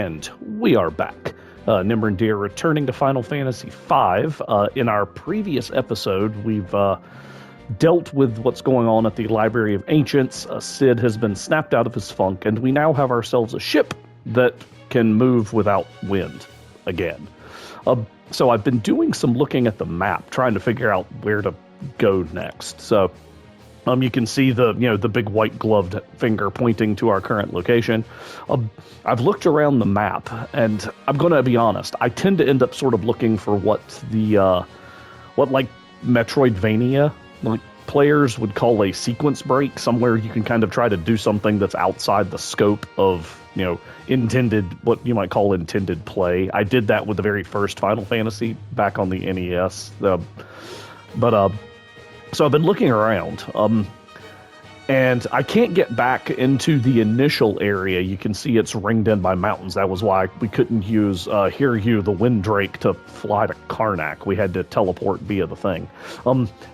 And we are back. Nimrandir returning to Final Fantasy V. In our previous episode, we've dealt with what's going on at the Library of Ancients. Cid has been snapped out of his funk, and we now have ourselves a ship that can move without wind again. So I've been doing some looking at the map, trying to figure out where to go next. So you can see the big white gloved finger pointing to our current location. I've looked around the map, and I'm going to be honest. I tend to end up sort of looking for what Metroidvania players would call a sequence break, somewhere you can kind of try to do something that's outside the scope of intended, what you might call intended play. I did that with the very first Final Fantasy back on the NES, so I've been looking around, and I can't get back into the initial area. You can see it's ringed in by mountains. That was why we couldn't use Hiryu, the Windrake, to fly to Karnak. We had to teleport via the thing.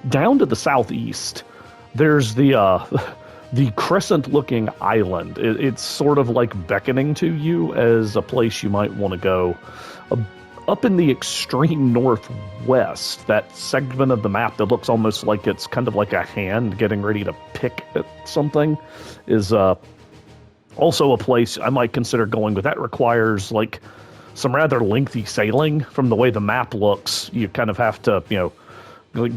Down to the southeast, there's the crescent-looking island. It's sort of like beckoning to you as a place you might want to go. Up in the extreme northwest, that segment of the map that looks almost like it's kind of like a hand getting ready to pick at something is also a place I might consider going, but that requires some rather lengthy sailing. From the way the map looks, you kind of have to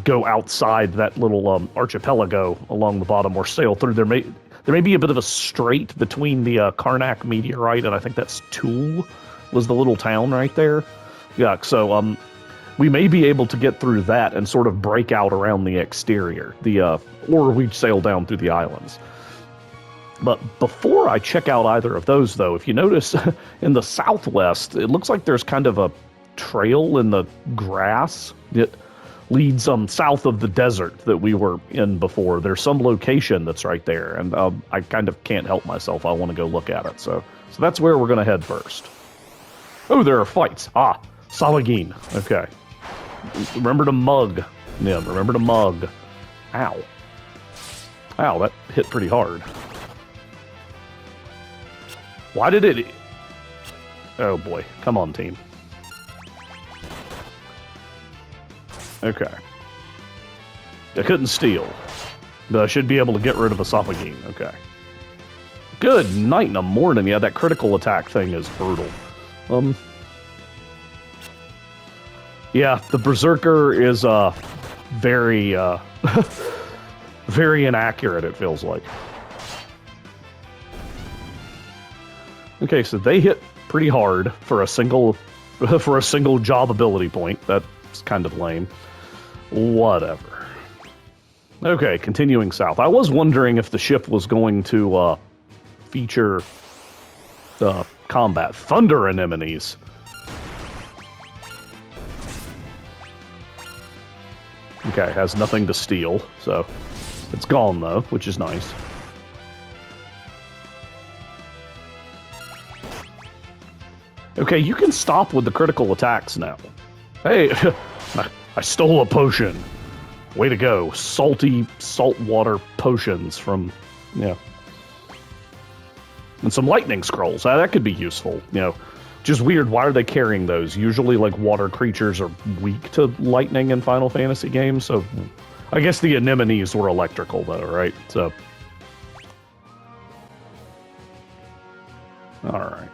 go outside that little archipelago along the bottom or sail through. There may be a bit of a strait between the Karnak meteorite and I think that's Tool was the little town right there. Yeah, so we may be able to get through that and sort of break out around the exterior, or we'd sail down through the islands. But before I check out either of those, though, if you notice in the southwest, it looks like there's kind of a trail in the grass that leads south of the desert that we were in before. There's some location that's right there, and I kind of can't help myself. I want to go look at it, so that's where we're going to head first. Oh, there are fights. Salagine. Okay. Remember to mug. Nim, remember to mug. Ow. Ow, that hit pretty hard. Why did it... Oh boy. Come on, team. Okay. I couldn't steal, but I should be able to get rid of a Salagine. Okay. Good night and a morning. Yeah, that critical attack thing is brutal. Yeah, the Berserker is very very inaccurate, it feels like. Okay, so they hit pretty hard for a single job ability point. That's kind of lame. Whatever. Okay, continuing south. I was wondering if the ship was going to feature combat. Thunder anemones. Okay, has nothing to steal, so it's gone, though, which is nice. Okay, you can stop with the critical attacks now. Hey, I stole a potion. Way to go. Salty saltwater potions from, and some lightning scrolls. That could be useful, Just weird, why are they carrying those? Usually, water creatures are weak to lightning in Final Fantasy games, so... I guess the anemones were electrical, though, right? So... Alright.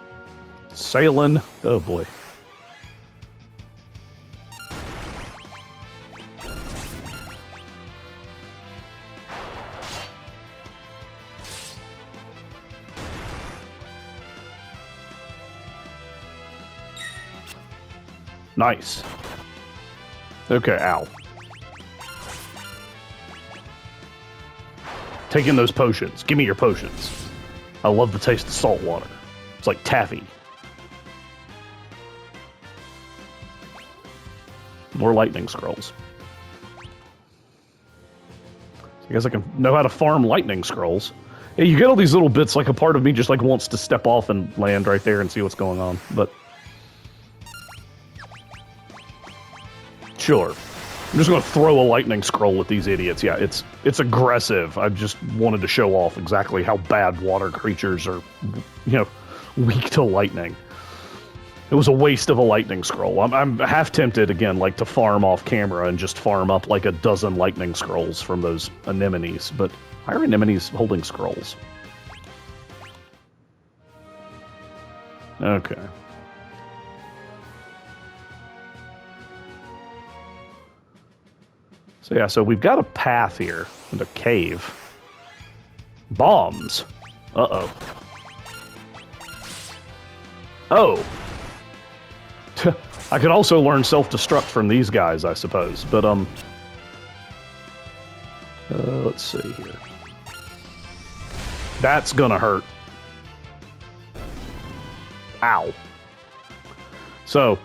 Sailing. Oh, boy. Nice. Okay, ow. Taking those potions. Give me your potions. I love the taste of salt water. It's like taffy. More lightning scrolls. I guess I can know how to farm lightning scrolls. Yeah, you get all these little bits, a part of me just wants to step off and land right there and see what's going on, but... Sure. I'm just going to throw a lightning scroll at these idiots. Yeah, it's aggressive. I just wanted to show off exactly how bad water creatures are, weak to lightning. It was a waste of a lightning scroll. I'm half tempted, again, like, to farm off camera and just farm up, like, a dozen lightning scrolls from those anemones. But why are anemones holding scrolls? Okay. So yeah, so we've got a path here and a cave. Bombs. Uh-oh. Oh. I could also learn self-destruct from these guys, I suppose. But, let's see here. That's gonna hurt. Ow. So,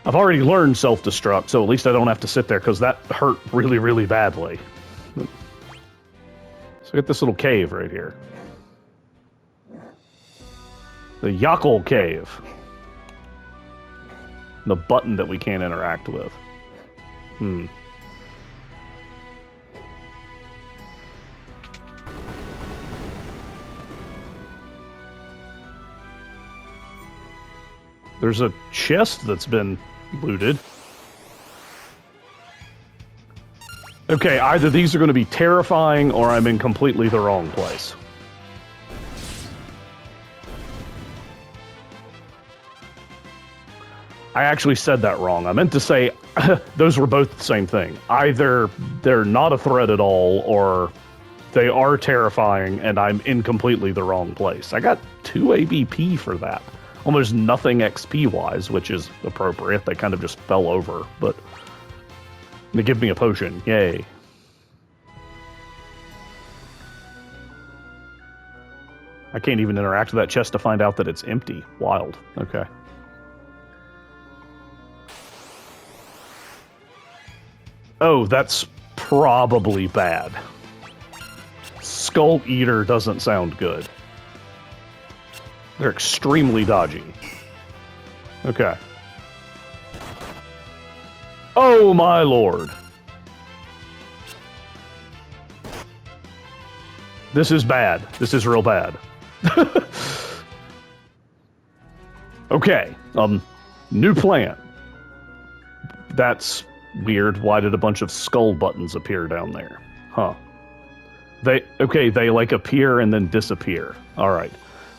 I've already learned self-destruct, so at least I don't have to sit there, because that hurt really, really badly. So get this little cave right here. The Yakel Cave. The button that we can't interact with. There's a chest that's been looted. Okay, either these are going to be terrifying or I'm in completely the wrong place. I actually said that wrong. I meant to say those were both the same thing. Either they're not a threat at all, or they are terrifying and I'm in completely the wrong place. I got 2 ABP for that. Almost nothing XP-wise, which is appropriate. They kind of just fell over, but they give me a potion. Yay. I can't even interact with that chest to find out that it's empty. Wild. Okay. Oh, that's probably bad. Skull Eater doesn't sound good. They're extremely dodgy. Okay. Oh my lord. This is bad. This is real bad. Okay. New plan. That's weird. Why did a bunch of skull buttons appear down there? Huh. They like appear and then disappear. Alright.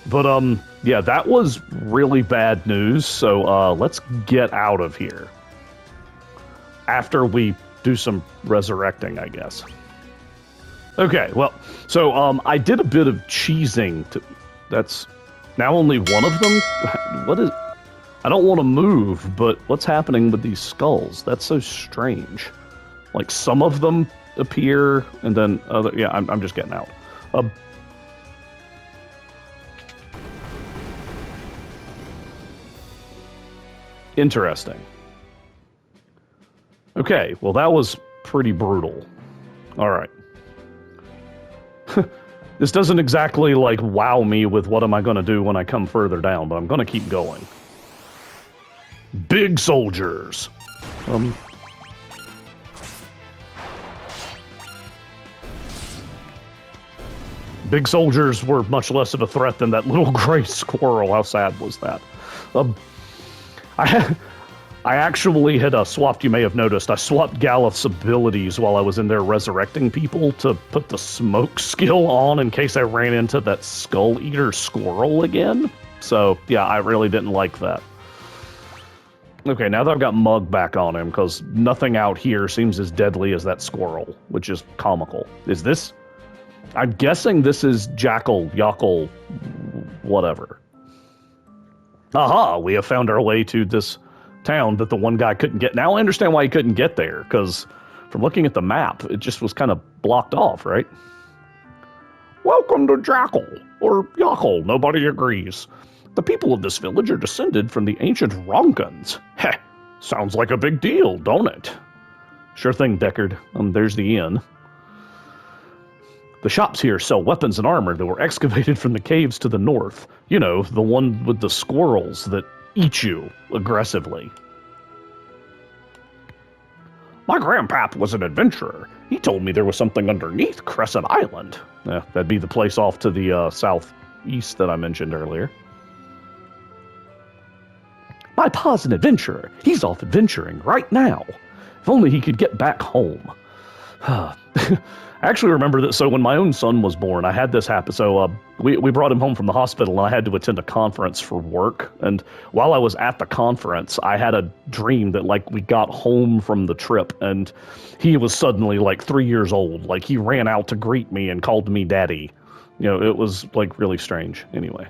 But, yeah, that was really bad news, so, let's get out of here. After we do some resurrecting, I guess. Okay, well, so, I did a bit of cheesing. That's now only one of them? What is... I don't want to move, but what's happening with these skulls? That's so strange. Like, some of them appear, and then other... Yeah, I'm just getting out. Interesting. Okay, well, that was pretty brutal. Alright. This doesn't exactly, like, wow me with what am I going to do when I come further down, but I'm going to keep going. Big soldiers. Big soldiers were much less of a threat than that little gray squirrel. How sad was that? I actually had swapped, you may have noticed, I swapped Galeth's abilities while I was in there resurrecting people to put the smoke skill on in case I ran into that Skull Eater squirrel again. So, yeah, I really didn't like that. Okay, now that I've got Mug back on him, because nothing out here seems as deadly as that squirrel, which is comical. Is this... I'm guessing this is Jackal, Yakel, whatever. Aha, we have found our way to this town that the one guy couldn't get. Now I understand why he couldn't get there, because from looking at the map, it just was kind of blocked off, right? Welcome to Jackal, or Yakel, nobody agrees. The people of this village are descended from the ancient Ronkans. Heh, sounds like a big deal, don't it? Sure thing, Deckard. There's the inn. The shops here sell weapons and armor that were excavated from the caves to the north. You know, the one with the squirrels that eat you aggressively. My grandpap was an adventurer. He told me there was something underneath Crescent Island. That'd be the place off to the southeast that I mentioned earlier. My pa's an adventurer. He's off adventuring right now. If only he could get back home. I actually remember that. So when my own son was born, I had this happen. So we brought him home from the hospital, and I had to attend a conference for work. And while I was at the conference, I had a dream that, like, we got home from the trip, and he was suddenly, like, 3 years old. Like, he ran out to greet me and called me daddy. You know, it was, like, really strange. Anyway.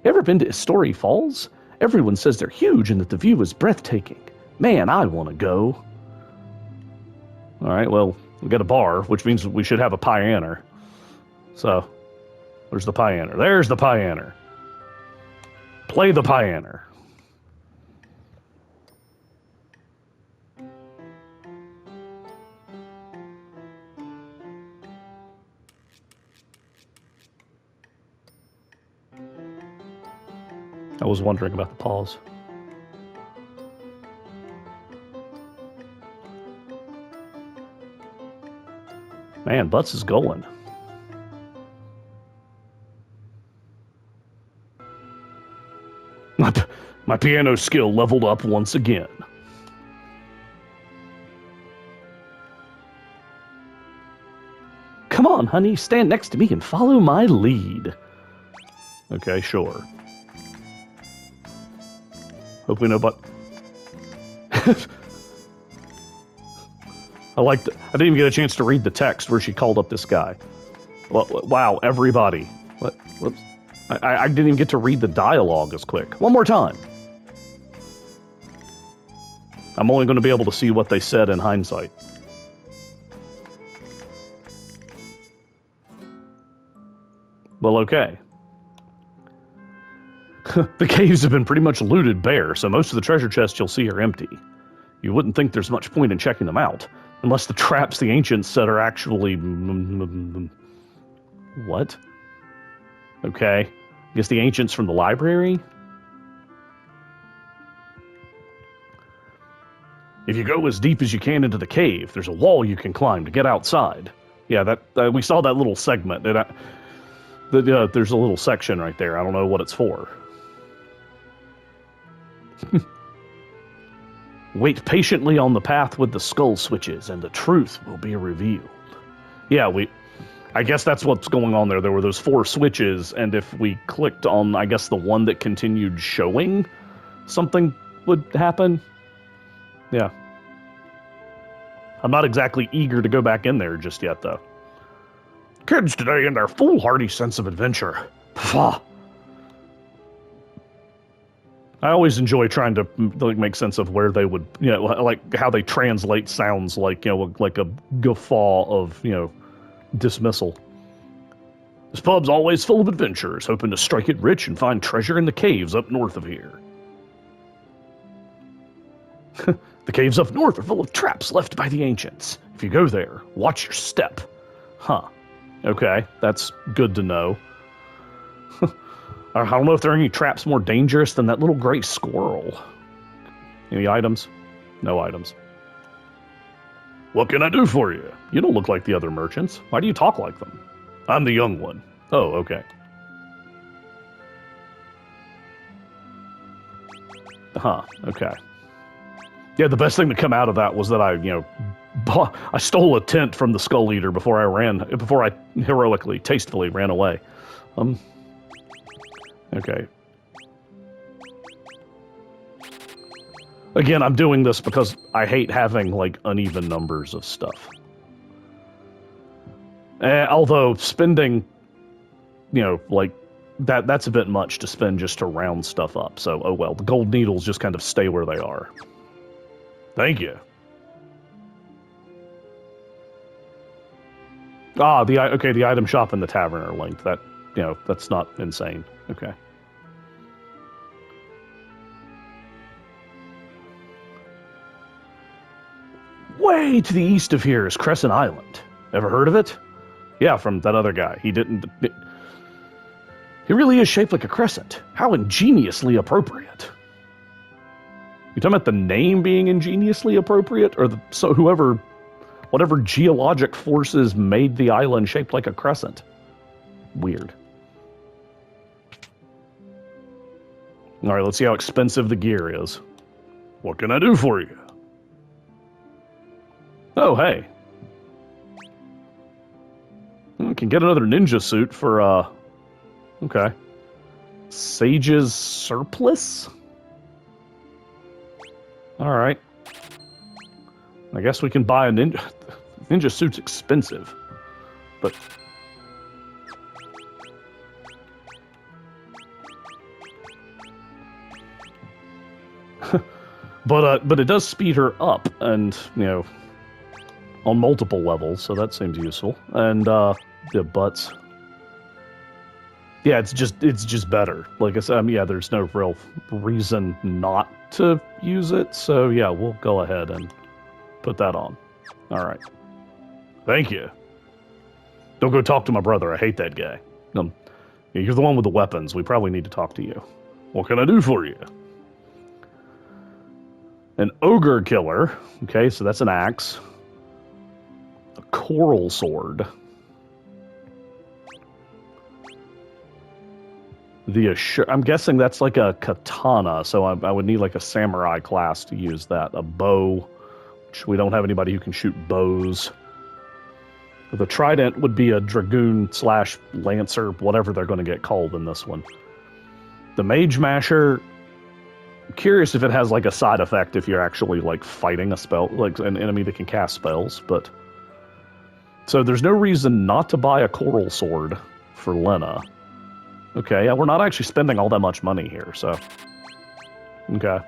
Ever been to Astoria Falls? Everyone says they're huge and that the view is breathtaking. Man, I want to go. All right, well, we got a bar, which means we should have a pianer. So, where's the pianer? There's the pianer. Play the pianer. I was wondering about the pause. Man, Butts is going. My piano skill leveled up once again. Come on, honey, stand next to me and follow my lead. Okay, sure. Hope we know, but I didn't even get a chance to read the text where she called up this guy. Well, wow, everybody. What? Whoops. I didn't even get to read the dialogue as quick. One more time. I'm only going to be able to see what they said in hindsight. Well, okay. The caves have been pretty much looted bare, so most of the treasure chests you'll see are empty. You wouldn't think there's much point in checking them out, unless the traps the ancients set are actually... What? Okay. I guess the ancients from the library? If you go as deep as you can into the cave, there's a wall you can climb to get outside. Yeah, that we saw that little segment. There's a little section right there. I don't know what it's for. Wait patiently on the path with the skull switches, and the truth will be revealed. Yeah, I guess that's what's going on there. There were those 4 switches, and if we clicked on, I guess, the one that continued showing, something would happen. Yeah. I'm not exactly eager to go back in there just yet, though. Kids today and their foolhardy sense of adventure. Pfah. I always enjoy trying to make sense of where they would, like how they translate sounds like, like a guffaw of, dismissal. This pub's always full of adventurers, hoping to strike it rich and find treasure in the caves up north of here. The caves up north are full of traps left by the ancients. If you go there, watch your step. Huh. Okay, that's good to know. I don't know if there are any traps more dangerous than that little gray squirrel. Any items? No items. What can I do for you? You don't look like the other merchants. Why do you talk like them? I'm the young one. Oh, okay. Huh, okay. Yeah, the best thing to come out of that was that I stole a tent from the Skull Eater before I heroically, tastefully ran away. Okay. Again, I'm doing this because I hate having, uneven numbers of stuff. Although, spending, that's a bit much to spend just to round stuff up. So, oh well, the gold needles just kind of stay where they are. Thank you. Ah, the item shop and the tavern are linked. That, that's not insane. Okay. Way to the east of here is Crescent Island. Ever heard of it? Yeah, from that other guy. He really is shaped like a crescent. How ingeniously appropriate. You talking about the name being ingeniously appropriate, or whatever geologic forces made the island shaped like a crescent? Weird. All right, let's see how expensive the gear is. What can I do for you? Oh, hey. We can get another ninja suit for, okay. Sage's Surplus? Alright. I guess we can buy a ninja... Ninja suit's expensive. But... but it does speed her up, and, you know... on multiple levels, so that seems useful. And, the butts. Yeah, it's just better. Like I said, yeah, there's no real reason not to use it, so yeah, we'll go ahead and put that on. Alright. Thank you. Don't go talk to my brother, I hate that guy. You're the one with the weapons, we probably need to talk to you. What can I do for you? An ogre killer. Okay, so that's an axe. A coral sword. I'm guessing that's like a katana, so I would need like a samurai class to use that. A bow, which we don't have anybody who can shoot bows. The trident would be a dragoon / lancer, whatever they're going to get called in this one. The mage masher, I'm curious if it has like a side effect if you're actually like fighting a spell, like an enemy that can cast spells, but... So there's no reason not to buy a coral sword for Lena. Okay, yeah, we're not actually spending all that much money here, so... Okay.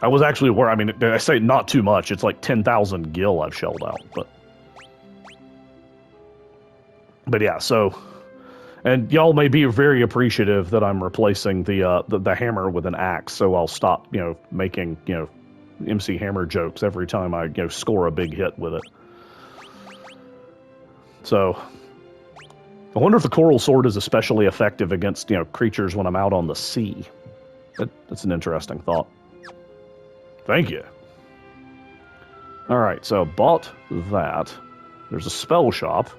I was actually I mean, I say not too much, it's like 10,000 gil I've shelled out, but... But yeah, so... And y'all may be very appreciative that I'm replacing the hammer with an axe, so I'll stop, you know, making, you know, MC Hammer jokes every time I, you know, score a big hit with it. So... I wonder if the coral sword is especially effective against, you know, creatures when I'm out on the sea. That's an interesting thought. Thank you. Alright, so bought that. There's a spell shop.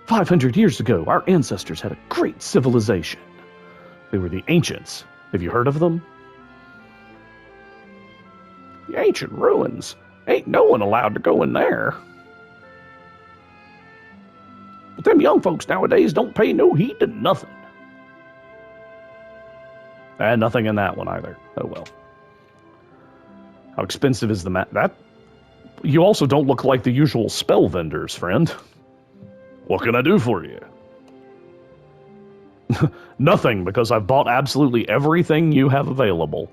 500 years ago, our ancestors had a great civilization. They were the ancients. Have you heard of them? The ancient ruins. Ain't no one allowed to go in there. But them young folks nowadays don't pay no heed to nothing. And nothing in that one either. Oh well. How expensive is the map? That... You also don't look like the usual spell vendors, friend. What can I do for you? Nothing, because I've bought absolutely everything you have available.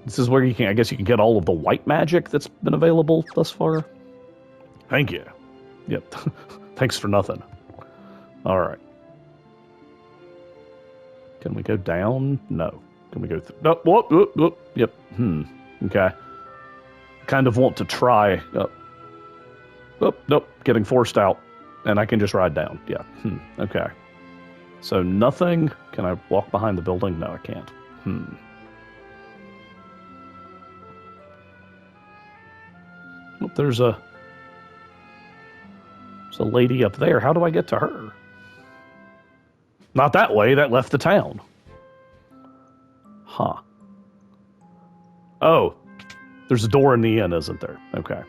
This is where you can... I guess you can get all of the white magic that's been available thus far. Thank you. Yep. Thanks for nothing. Alright. Can we go down? No. Can we go through? No. Whoop, whoop, whoop. Yep. Okay. Kind of want to try. Oh, nope. Getting forced out. And I can just ride down. Yeah. Okay. So nothing. Can I walk behind the building? No, I can't. Oh, there's a lady up there. How do I get to her? Not that way. That left the town. Huh. Oh. There's a door in the inn, isn't there? Okay.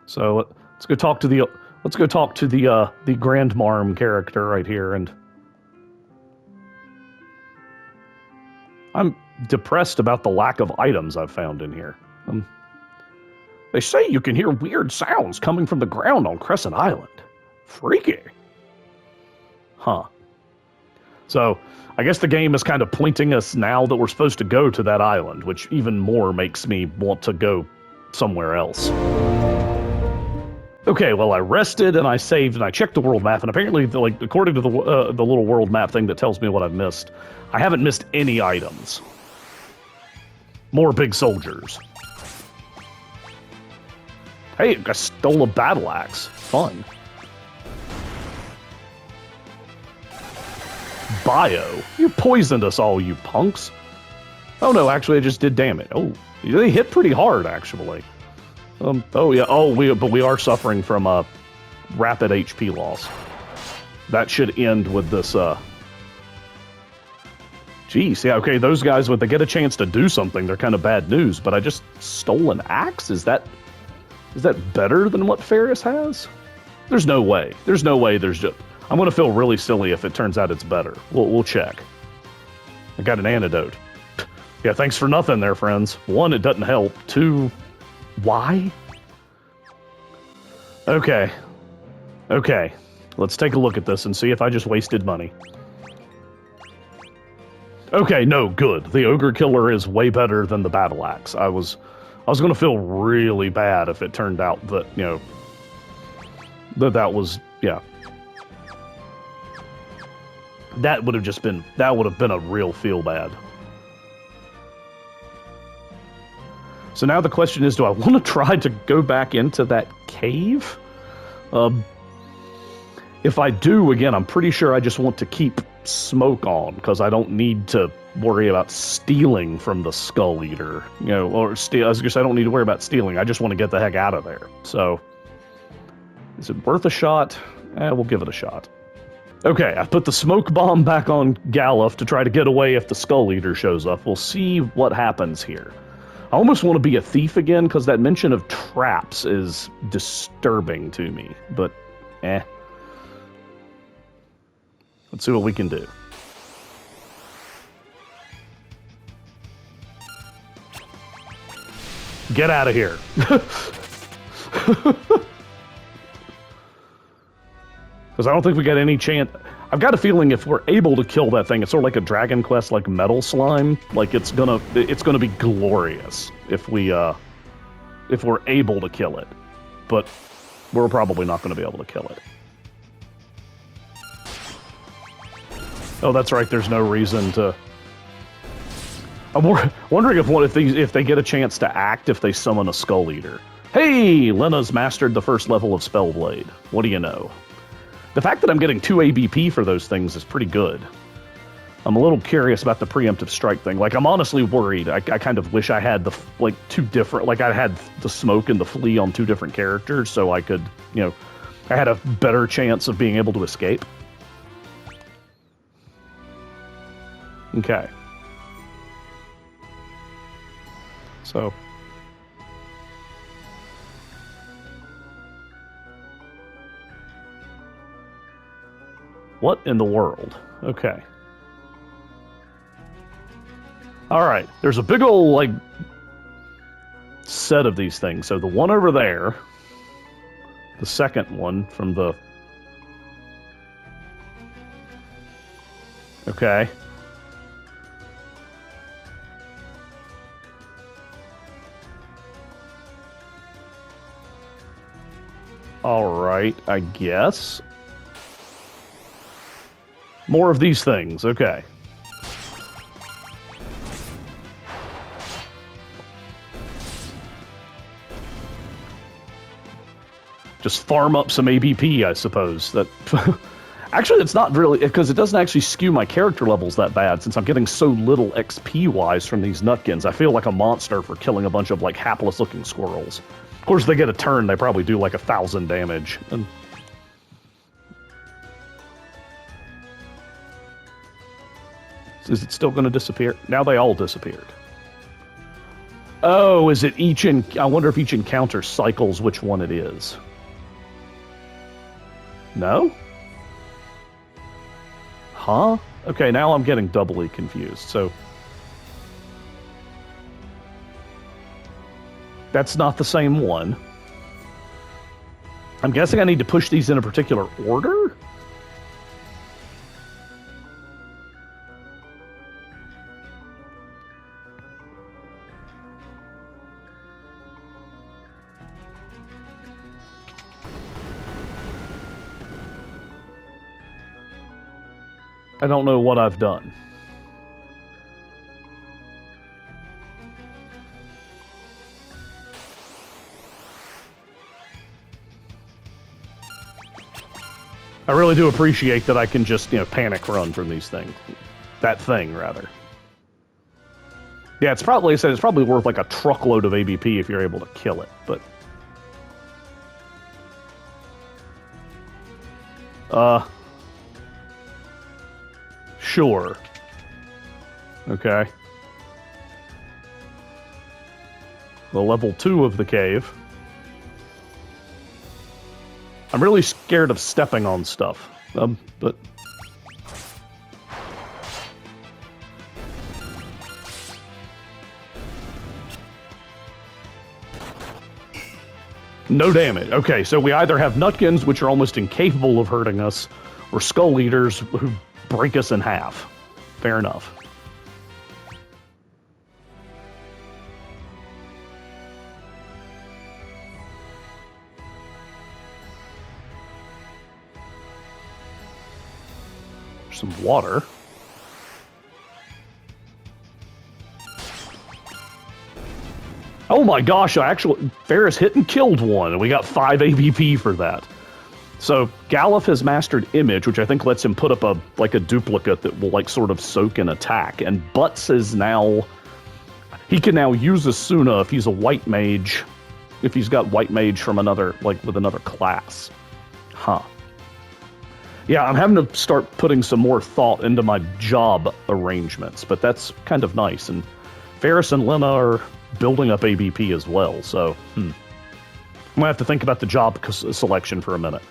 So let's go talk to the Grand Marm character right here, and I'm depressed about the lack of items I've found in here. They say you can hear weird sounds coming from the ground on Crescent Island. Freaky. Huh. So, I guess the game is kind of pointing us now that we're supposed to go to that island, which even more makes me want to go somewhere else. Okay, well, I rested and I saved and I checked the world map, and apparently, like, according to the little world map thing that tells me what I've missed, I haven't missed any items. More big soldiers. Hey, I stole a battle axe. Fun. Bio. You poisoned us all, you punks. Oh no, actually I just did damage. Oh, they hit pretty hard, actually. Oh yeah, but we are suffering from a rapid HP loss. that should end with this, Geez, yeah, okay, those guys, when they get a chance to do something, they're kind of bad news, but I just stole an axe? Is that better than what Ferris has? There's no way. There's no way there's just... I'm going to feel really silly if it turns out it's better. We'll check. I got an antidote. Yeah, thanks for nothing there, friends. 1, it doesn't help. 2, why? Okay. Okay. Let's take a look at this and see if I just wasted money. Okay, no, good. The Ogre Killer is way better than the Battle Axe. I was going to feel really bad if it turned out that, you know, that was, yeah. That would have been a real feel bad. So now the question is, do I want to try to go back into that cave? If I do, again, I'm pretty sure I just want to keep smoke on, because I don't need to worry about stealing from the Skull Eater. You know, or steal. I was gonna say I don't need to worry about stealing. I just want to get the heck out of there. So, is it worth a shot? We'll give it a shot. Okay, I put the smoke bomb back on Galuf to try to get away if the Skull Eater shows up. We'll see what happens here. I almost want to be a thief again, because that mention of traps is disturbing to me, but let's see what we can do. Get out of here. Because I don't think we got any chance. I've got a feeling if we're able to kill that thing, it's sort of like a Dragon Quest, like Metal Slime. Like it's gonna be glorious if we're able to kill it. But we're probably not going to be able to kill it. Oh, that's right. There's no reason to. I'm wondering if they get a chance to act if they summon a Skull Eater. Hey, Lena's mastered the first level of Spellblade. What do you know? The fact that I'm getting 2 ABP for those things is pretty good. I'm a little curious about the preemptive strike thing. Like, I'm honestly worried. I kind of wish I had two different. Like, I had the smoke and the flea on 2 different characters, so I could, you know, I had a better chance of being able to escape. Okay. So. What in the world? Okay. Alright, there's a big old, like, set of these things. So the one over there, the second one from the... Okay. Alright, I guess. More of these things, okay. Just farm up some ABP, I suppose. That actually, it's not really, because it doesn't actually skew my character levels that bad, since I'm getting so little XP-wise from these nutkins. I feel like a monster for killing a bunch of, like, hapless-looking squirrels. Of course, they get a turn, they probably do, like, 1,000 damage. And is it still going to disappear? Now they all disappeared. Oh, is it each... I wonder if each encounter cycles which one it is. No? Huh? Okay, now I'm getting doubly confused, so... That's not the same one. I'm guessing I need to push these in a particular order? I don't know what I've done. I really do appreciate that I can just, you know, panic run from these things. That thing, rather. Yeah, it's probably, like I said, it's probably worth like a truckload of ABP if you're able to kill it, but... Sure. Okay. The level 2 of the cave. I'm really scared of stepping on stuff. But... No damage. Okay, so we either have Nutkins, which are almost incapable of hurting us, or Skull Eaters, who break us in half. Fair enough. Some water. Oh my gosh, Ferris hit and killed one, and we got 5 ABP for that. So, Galuf has mastered Image, which I think lets him put up a duplicate that will, sort of soak and attack. And Butts is now... He can now use Asuna if he's a White Mage, if he's got White Mage from another, with another class. Huh. Yeah, I'm having to start putting some more thought into my job arrangements, but that's kind of nice. And Ferris and Lena are building up ABP as well, so, I'm gonna have to think about the job selection for a minute.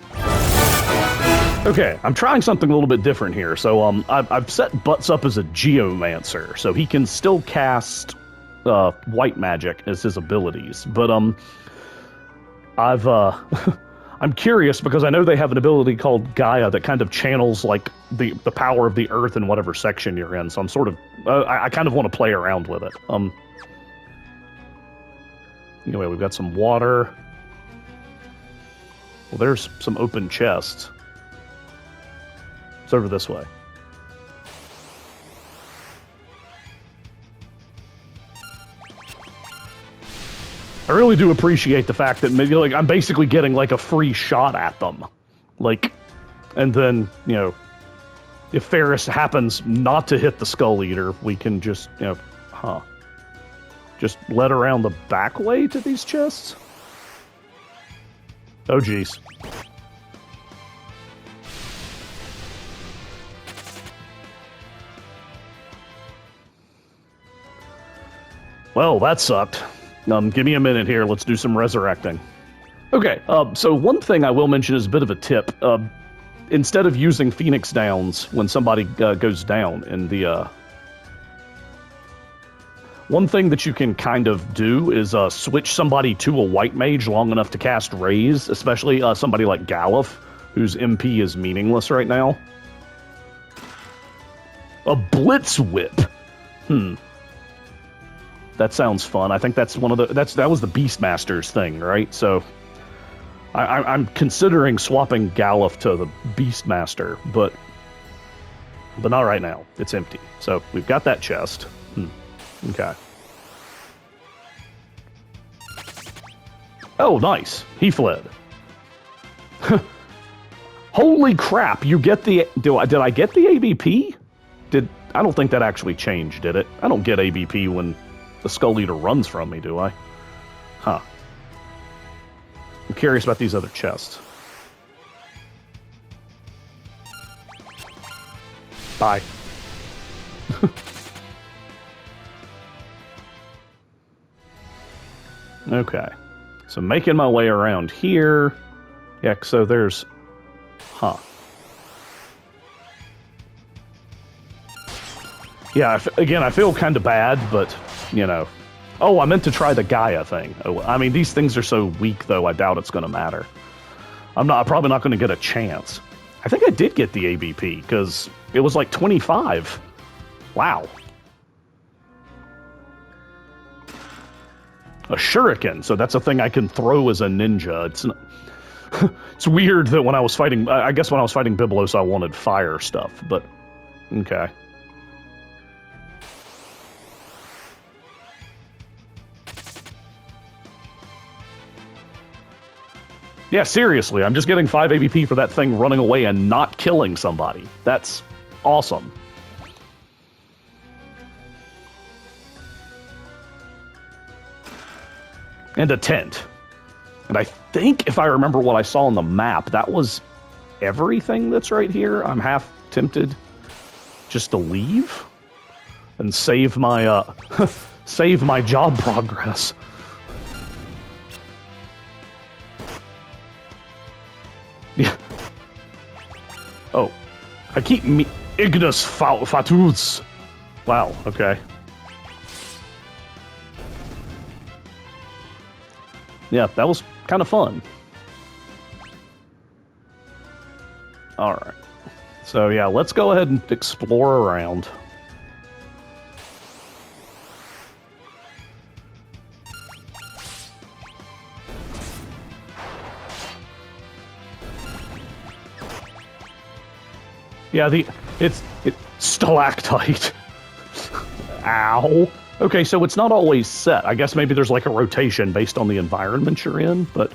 Okay, I'm trying something a little bit different here. So, I've set Butts up as a Geomancer, so he can still cast White Magic as his abilities. But, I'm curious because I know they have an ability called Gaia that kind of channels, the power of the earth in whatever section you're in, so I'm sort of... I kind of want to play around with it. Anyway, we've got some water. Well, there's some open chests. It's over this way. I really do appreciate the fact that maybe, I'm basically getting, a free shot at them. And then, if Ferris happens not to hit the Skull Eater, we can just, just let around the back way to these chests? Oh, geez. Well, that sucked. Give me a minute here. Let's do some resurrecting. Okay, so one thing I will mention is a bit of a tip. Instead of using Phoenix Downs when somebody goes down in the... One thing that you can kind of do is switch somebody to a White Mage long enough to cast Raise, especially somebody like Galuf, whose MP is meaningless right now. A Blitz Whip. That sounds fun. I think that's one of the... that was the Beastmaster's thing, right? So I'm considering swapping Galuf to the Beastmaster, but not right now. It's empty. So we've got that chest. Okay. Oh, nice. He fled. Holy crap! You get the... Did I get the ABP? I don't think that actually changed, did it? I don't get ABP when the Skull Eater runs from me, do I? Huh. I'm curious about these other chests. Bye. Okay. So making my way around here. Yeah, so there's... Huh. Yeah, again, I feel kind of bad, but, Oh, I meant to try the Gaia thing. Oh, I mean, these things are so weak, though, I doubt it's going to matter. I'm probably not going to get a chance. I think I did get the ABP, because it was 25. Wow. A shuriken, so that's a thing I can throw as a ninja. It's not... It's weird that when I was fighting... I guess when I was fighting Biblos, I wanted fire stuff, but... Okay. Yeah, seriously, I'm just getting 5 ABP for that thing running away and not killing somebody. That's awesome. And a tent. And I think, if I remember what I saw on the map, that was everything that's right here. I'm half tempted. just to leave and save my save my job progress. Yeah. Oh, I keep me Ignis Fatus. Wow. Okay. Yeah, that was kind of fun. All right. So yeah, let's go ahead and explore around. Yeah, it's stalactite. Ow. Okay, so it's not always set. I guess maybe there's like a rotation based on the environment you're in, but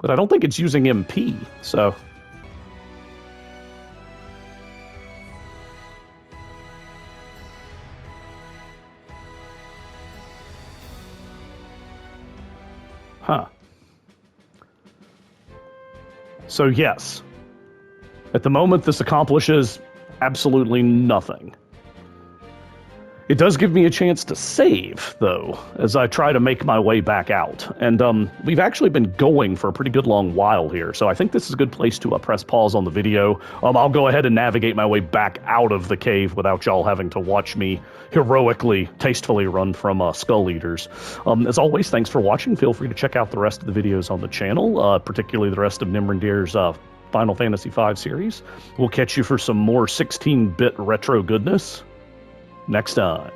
I don't think it's using MP, so. Huh. So yes. At the moment, this accomplishes absolutely nothing. It does give me a chance to save, though, as I try to make my way back out. And we've actually been going for a pretty good long while here, so I think this is a good place to press pause on the video. I'll go ahead and navigate my way back out of the cave without y'all having to watch me heroically, tastefully run from Skull Eaters. As always, thanks for watching. Feel free to check out the rest of the videos on the channel, particularly the rest of Nimrandir's Final Fantasy V series. We'll catch you for some more 16-bit retro goodness next time.